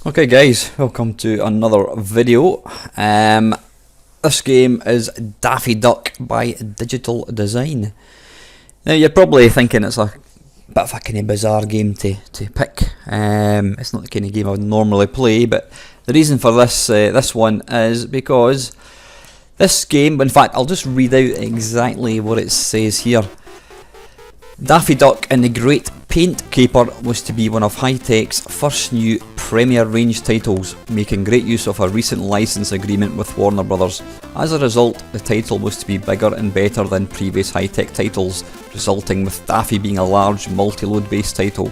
Okay guys, welcome to another video. This game is Daffy Duck by Digital Design. Now you're probably thinking it's a bit of a kind of bizarre game to pick. It's not the kind of game I would normally play, but the reason for this one is because this game, in fact I'll just read out exactly what it says here. Daffy Duck and the Great Paint Caper was to be one of Hi-Tech's first new premier range titles, making great use of a recent license agreement with Warner Brothers. As a result, the title was to be bigger and better than previous Hi-Tech titles, resulting with Daffy being a large multi-load based title.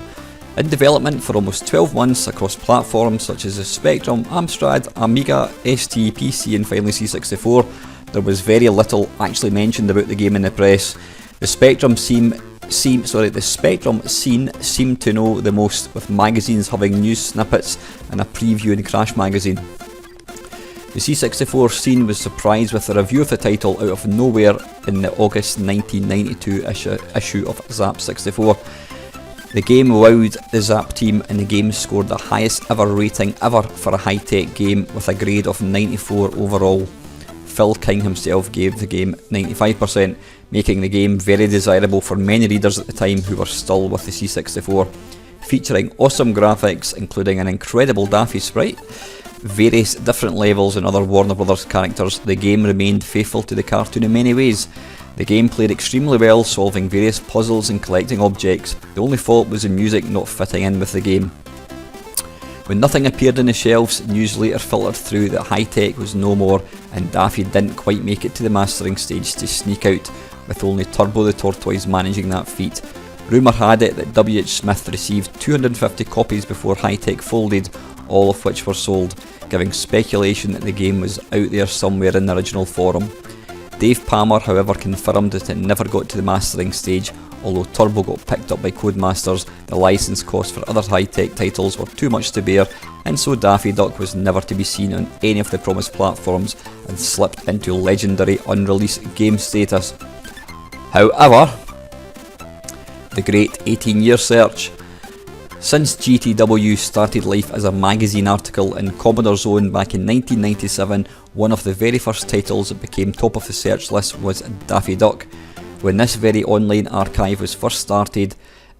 In development for almost 12 months across platforms such as the Spectrum, Amstrad, Amiga, ST, PC and finally C64, there was very little actually mentioned about the game in the press. The Spectrum scene seemed to know the most, with magazines having news snippets and a preview in Crash magazine. The C64 scene was surprised with a review of the title out of nowhere in the August 1992 issue of Zap 64. The game wowed the Zap team and the game scored the highest ever rating ever for a Hi-Tech game with a grade of 94 overall. Phil King himself gave the game 95%, making the game very desirable for many readers at the time who were still with the C64. Featuring awesome graphics, including an incredible Daffy sprite, various different levels and other Warner Brothers characters, the game remained faithful to the cartoon in many ways. The game played extremely well, solving various puzzles and collecting objects. The only fault was the music not fitting in with the game. When nothing appeared on the shelves, news later filtered through that Hi-Tech was no more and Daffy didn't quite make it to the mastering stage to sneak out, with only Turbo the Tortoise managing that feat. Rumour had it that W.H. Smith received 250 copies before Hi-Tech folded, all of which were sold, giving speculation that the game was out there somewhere in the original forum. Dave Palmer however confirmed that it never got to the mastering stage. Although Turbo got picked up by Codemasters, the license costs for other Hi-Tech titles were too much to bear, and so Daffy Duck was never to be seen on any of the promised platforms and slipped into legendary unreleased game status. However, the great 18-year search. Since GTW started life as a magazine article in Commodore Zone back in 1997, one of the very first titles that became top of the search list was Daffy Duck. When this very online archive was first started,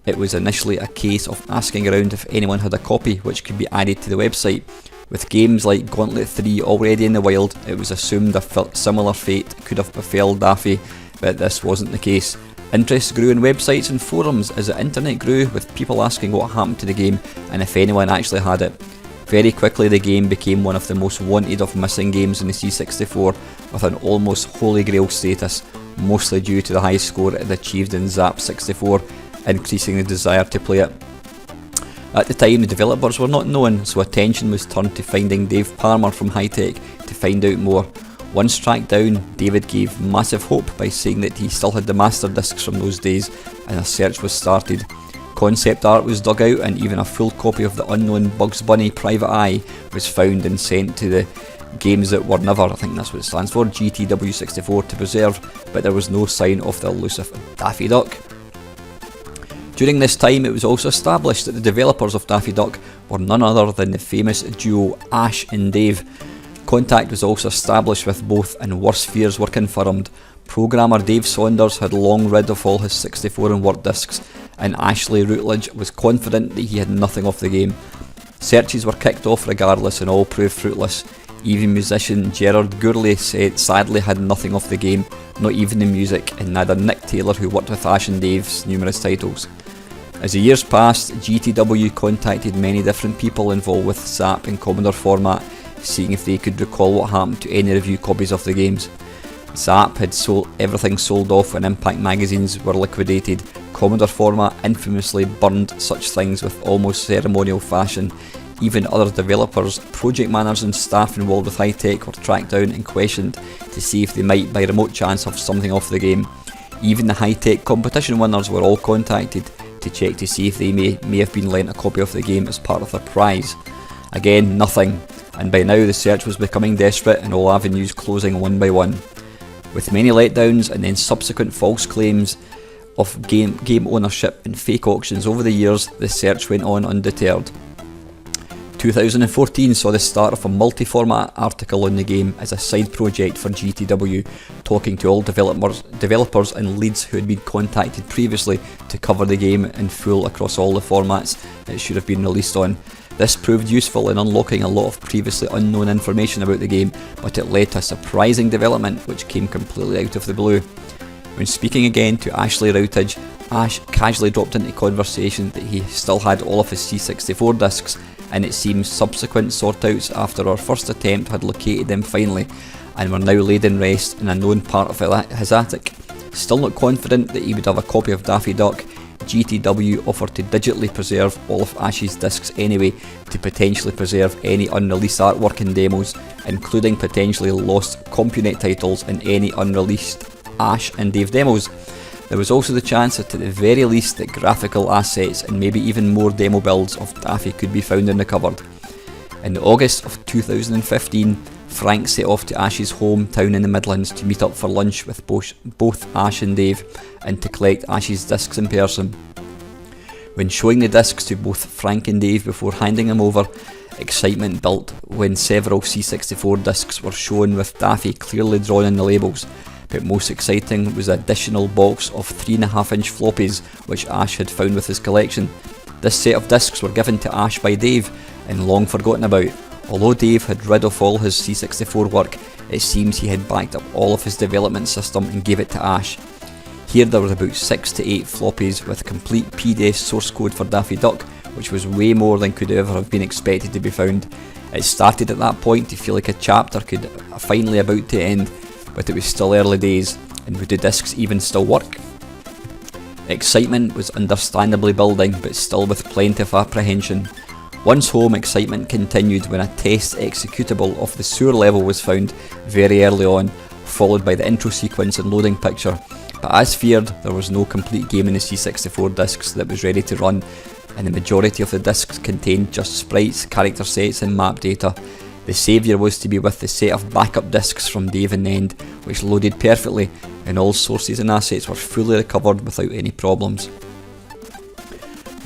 it was initially a case of asking around if anyone had a copy which could be added to the website. With games like Gauntlet 3 already in the wild, it was assumed a similar fate could have befell Daffy, but this wasn't the case. Interest grew in websites and forums as the internet grew, with people asking what happened to the game and if anyone actually had it. Very quickly the game became one of the most wanted of missing games in the C64, with an almost holy grail status, mostly due to the high score it had achieved in Zap 64, increasing the desire to play it. At the time the developers were not known, so attention was turned to finding Dave Palmer from Hi-Tech to find out more. Once tracked down, David gave massive hope by saying that he still had the master discs from those days, and a search was started. Concept art was dug out and even a full copy of the unknown Bugs Bunny Private Eye was found and sent to the Games That Were Never, I think that's what it stands for, GTW64, to preserve, but there was no sign of the elusive Daffy Duck. During this time it was also established that the developers of Daffy Duck were none other than the famous duo Ash and Dave. Contact was also established with both and worse fears were confirmed. Programmer Dave Saunders had long rid of all his 64 and Word discs, and Ashley Routledge was confident that he had nothing of the game. Searches were kicked off regardless and all proved fruitless. Even musician Gerard Gourlay said sadly had nothing of the game, not even the music, and neither Nick Taylor, who worked with Ash and Dave's numerous titles. As the years passed, GTW contacted many different people involved with Zap and Commodore format, seeing if they could recall what happened to any review copies of the games. Zap had everything sold off when Impact magazines were liquidated. Commodore format infamously burned such things with almost ceremonial fashion. Even other developers, project managers and staff involved with Hi-Tech were tracked down and questioned to see if they might by remote chance have something off the game. Even the Hi-Tech competition winners were all contacted to check to see if they may have been lent a copy of the game as part of their prize. Again, nothing, and by now the search was becoming desperate and all avenues closing one by one. With many letdowns and then subsequent false claims of game ownership and fake auctions over the years, the search went on undeterred. 2014 saw the start of a multi-format article on the game as a side project for GTW, talking to all developers and leads who had been contacted previously to cover the game in full across all the formats it should have been released on. This proved useful in unlocking a lot of previously unknown information about the game, but it led to a surprising development which came completely out of the blue. When speaking again to Ashley Routledge, Ash casually dropped into conversation that he still had all of his C64 discs, and it seems subsequent sort-outs after our first attempt had located them finally, and were now laid in rest in a known part of his attic. Still not confident that he would have a copy of Daffy Duck, GTW offered to digitally preserve all of Ash's discs anyway, to potentially preserve any unreleased artwork and demos, including potentially lost CompuNet titles and any unreleased Ash and Dave demos. There was also the chance that at the very least that graphical assets and maybe even more demo builds of Daffy could be found in the cupboard. In August of 2015, Frank set off to Ash's hometown in the Midlands to meet up for lunch with both Ash and Dave and to collect Ash's discs in person. When showing the discs to both Frank and Dave before handing them over, excitement built when several C64 discs were shown with Daffy clearly drawn in the labels. But most exciting was the additional box of 3.5-inch floppies which Ash had found with his collection. This set of discs were given to Ash by Dave and long forgotten about. Although Dave had rid of all his C64 work, it seems he had backed up all of his development system and gave it to Ash. Here there were about 6 to 8 floppies with complete PDF source code for Daffy Duck, which was way more than could ever have been expected to be found. It started at that point to feel like a chapter could finally about to end, but it was still early days, and would the discs even still work? Excitement was understandably building, but still with plenty of apprehension. Once home, excitement continued when a test executable of the sewer level was found very early on, followed by the intro sequence and loading picture. But as feared, there was no complete game in the C64 discs that was ready to run, and the majority of the discs contained just sprites, character sets and map data. The saviour was to be with the set of backup discs from Dave in the end, which loaded perfectly, and all sources and assets were fully recovered without any problems.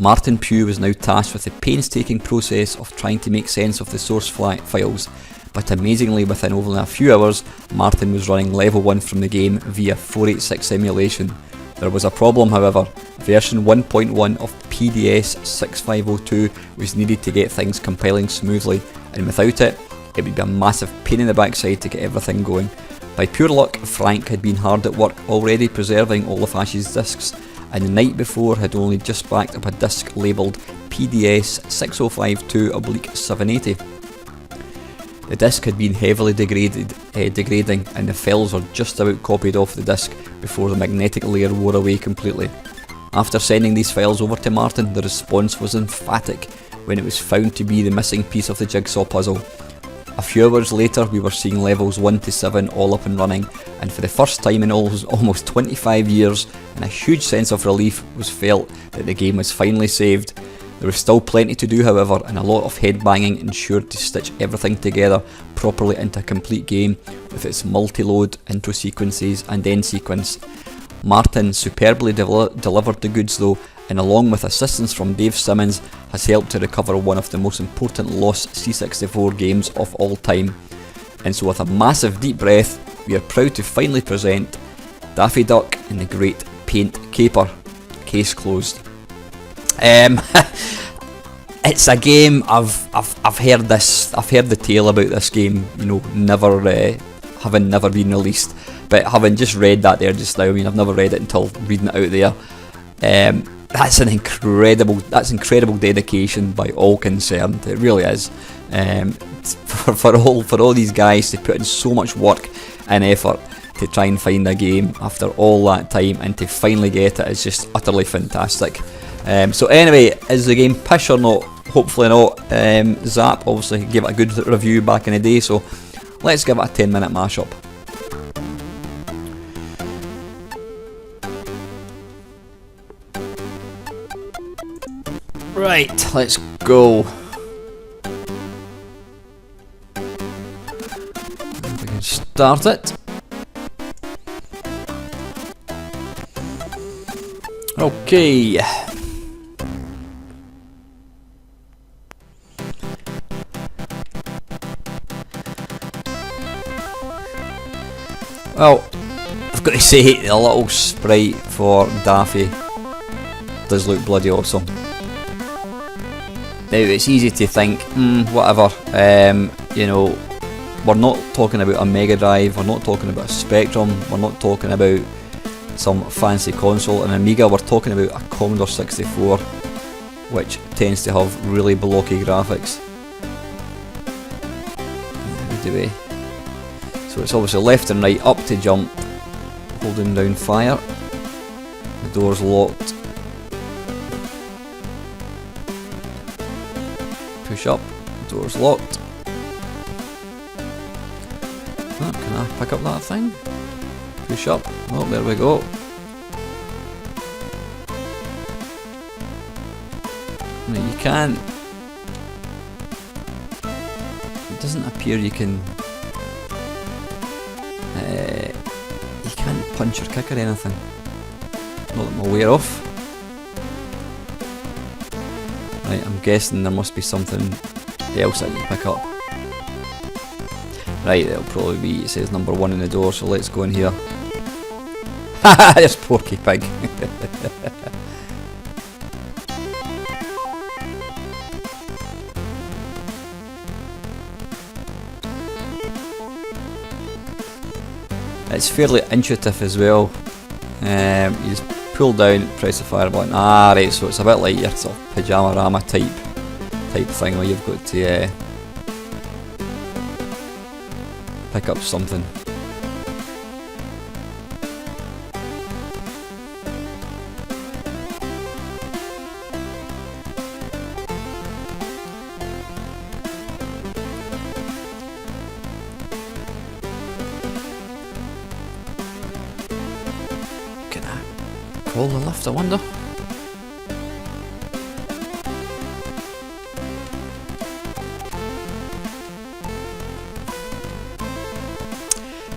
Martin Pugh was now tasked with the painstaking process of trying to make sense of the source files, but amazingly within only a few hours, Martin was running level 1 from the game via 486 emulation. There was a problem however. Version 1.1 of PDS 6502 was needed to get things compiling smoothly, and without it, it would be a massive pain in the backside to get everything going. By pure luck, Frank had been hard at work already preserving all of Ash's discs, and the night before had only just backed up a disc labelled PDS 6052/780. The disc had been heavily degrading, and the files were just about copied off the disc before the magnetic layer wore away completely. After sending these files over to Martin, the response was emphatic when it was found to be the missing piece of the jigsaw puzzle. A few hours later, we were seeing levels 1 to 7 all up and running, and for the first time in almost 25 years, and a huge sense of relief was felt that the game was finally saved. There was still plenty to do however, and a lot of headbanging ensured to stitch everything together properly into a complete game with its multi-load, intro sequences and end sequence. Martin superbly delivered the goods though, and along with assistance from Dave Simmons, has helped to recover one of the most important lost C64 games of all time. And so with a massive deep breath, we are proud to finally present Daffy Duck and the Great Paint Caper. Case closed. It's a game I've heard the tale about this game, you know, having never been released, but having just read that there just now, I mean, I've never read it until reading it out there. That's incredible dedication by all concerned. It really is. For all these guys to put in so much work and effort to try and find a game after all that time, and to finally get it is just utterly fantastic. So anyway, is the game pish or not? Hopefully not. Zap obviously gave it a good review back in the day, so let's give it a 10-minute mashup. Right, let's go. We can start it. Okay. I've got to say, the little sprite for Daffy does look bloody awesome. Now it's easy to think, whatever, you know, we're not talking about a Mega Drive, we're not talking about a Spectrum, we're not talking about some fancy console, an Amiga, we're talking about a Commodore 64, which tends to have really blocky graphics. How do we? So it's obviously left and right, up to jump, holding down fire, the door's locked, push up, door's locked. Oh, can I pick up that thing? Push up, oh there we go. Now you can't, it doesn't appear you can, you can't punch or kick or anything, not that I'm aware of. Right, I'm guessing there must be something else that you pick up. Right, it'll probably be, it says number 1 in the door, so let's go in here. Haha, there's Porky Pig. It's fairly intuitive as well. You just pull down, press the fire button. Ah, right, so it's a bit like your sort of Pyjama-rama type thing where you've got to pick up something. Can I call the lift, I wonder?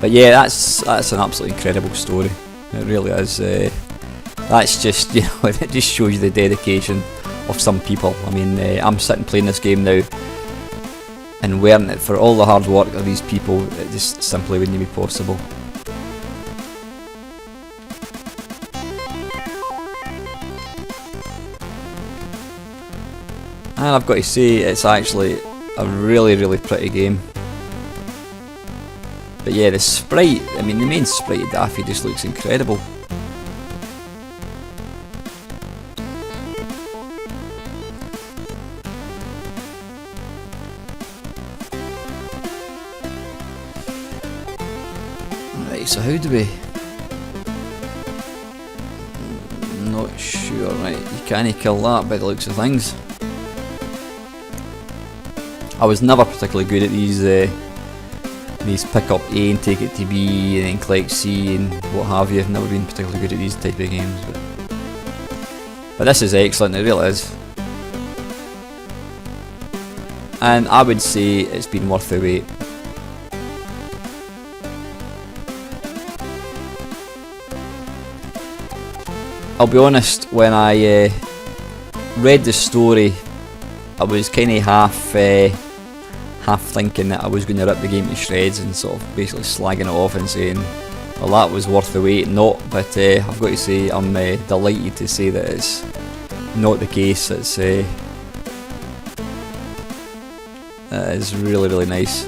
But yeah, that's an absolutely incredible story. It really is. That's just, you know, it just shows you the dedication of some people. I mean, I'm sitting playing this game now, and weren't it for all the hard work of these people, it just simply wouldn't be possible. And I've got to say, it's actually a really, really pretty game. But yeah, the sprite, I mean the main sprite of Daffy just looks incredible. Right, so how do we... Not sure, right, you can't kill that by the looks of things. I was never particularly good at these pick up A and take it to B and then collect C and what have you. I've never been particularly good at these type of games, but this is excellent, it really is. And I would say it's been worth the wait. I'll be honest, when I read the story, I was kind of half thinking that I was going to rip the game to shreds and sort of basically slagging it off and saying, well, that was worth the wait. Not, but I've got to say I'm delighted to say that it's not the case. It's really, really nice.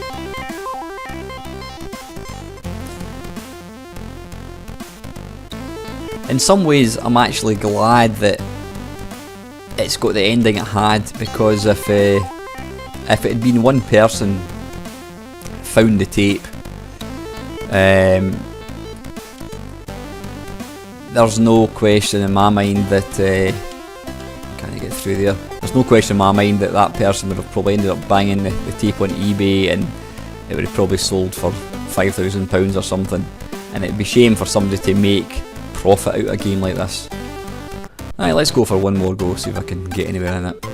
In some ways, I'm actually glad that it's got the ending it had, because if it had been one person found the tape, there's no question in my mind that can I get through there? There's no question in my mind that that person would have probably ended up banging the tape on eBay, and it would have probably sold for £5,000 or something. And it'd be a shame for somebody to make profit out of a game like this. Alright, let's go for one more go, see if I can get anywhere in it.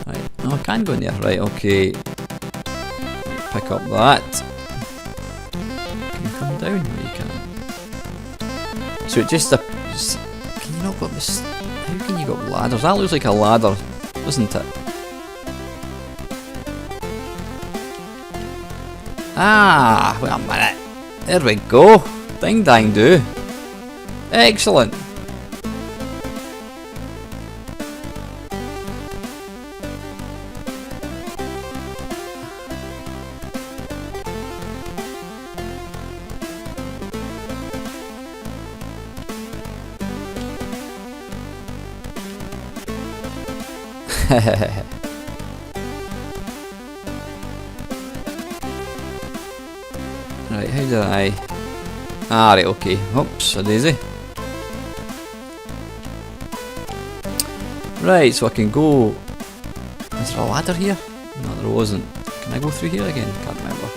Right, no, I can go in there. Right, okay. Pick up that. Can you come down? No, you can't. So it just can you not go up this? How can you go up ladders? That looks like a ladder, doesn't it? Ah, wait a minute. There we go. Ding dang do. Excellent. Right, how did I... Ah, right, okay. Oops, a daisy. Right, so I can go... Is there a ladder here? No, there wasn't. Can I go through here again? Can't remember.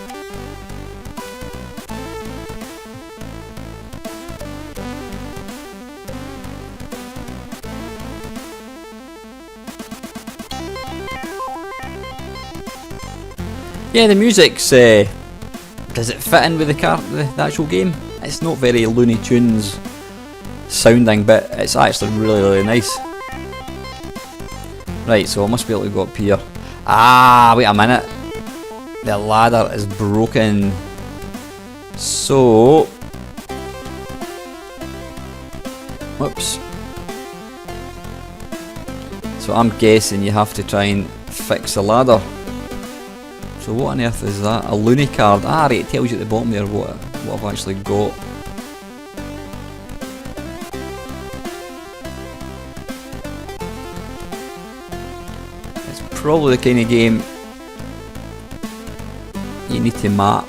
Yeah, the music's... does it fit in with the actual game? It's not very Looney Tunes sounding, but it's actually really, really nice. Right, so I must be able to go up here. Ah, wait a minute. The ladder is broken. So... Whoops. So I'm guessing you have to try and fix the ladder. So what on earth is that? A Looney card. Ah, right, it tells you at the bottom there what I've actually got. It's probably the kind of game you need to map.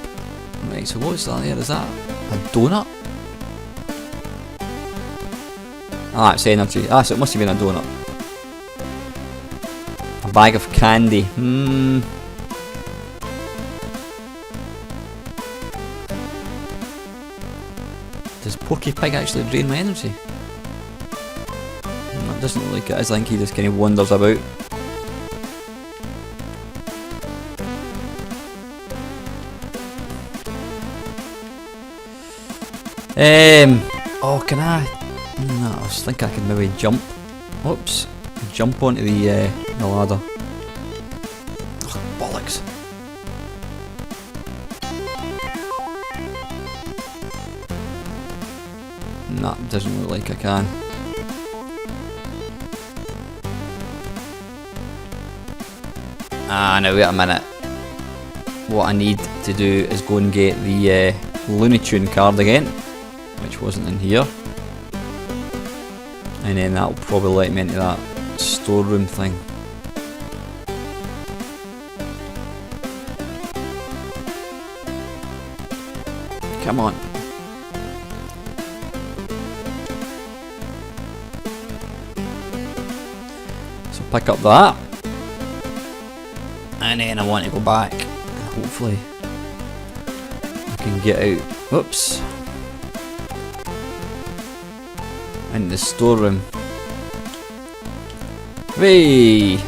Right, so what's that there? Is that a donut? Ah, it's energy. Ah, so it must have been a donut. A bag of candy. Does Porky Pig actually drain my energy? No, it doesn't look like it. I think he just kind of wanders about. Oh, can I? No, I was thinking I could maybe jump. Oops, jump onto the ladder. Oh, bollocks. Nah, doesn't look like I can. Ah, now wait a minute. What I need to do is go and get the Looney Tune card again, which wasn't in here. And then that'll probably let me into that storeroom thing. Come on. So pick up that. And then I want to go back. Hopefully I can get out. Whoops. In the storeroom. Whee!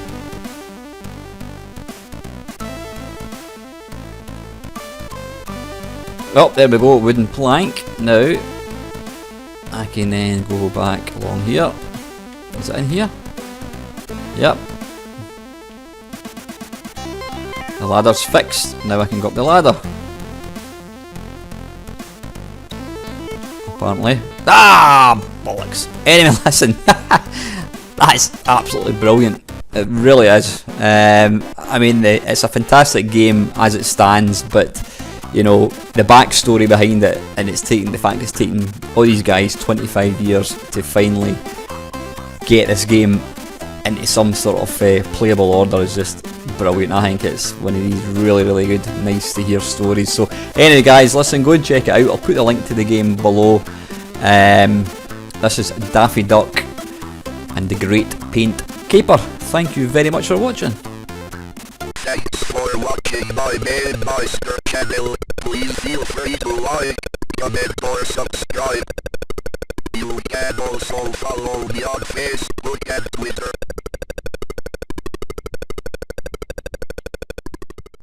Oh, there we go, wooden plank. Now I can then go back along here. Is it in here? Yep. The ladder's fixed. Now I can go up the ladder. Apparently. Ah, bollocks. Anyway, listen. That's absolutely brilliant. It really is. I mean, it's a fantastic game as it stands, but you know, the backstory behind it, and the fact it's taken all these guys 25 years to finally get this game into some sort of playable order is just brilliant. I think it's one of these really, really good, nice to hear stories. So anyway guys, listen, go and check it out. I'll put the link to the game below. This is Daffy Duck and the Great Paint Caper. Thank you very much for watching. Thanks for watching my Mamemeister channel. Please feel free to like, comment or subscribe. You can also follow me on Facebook.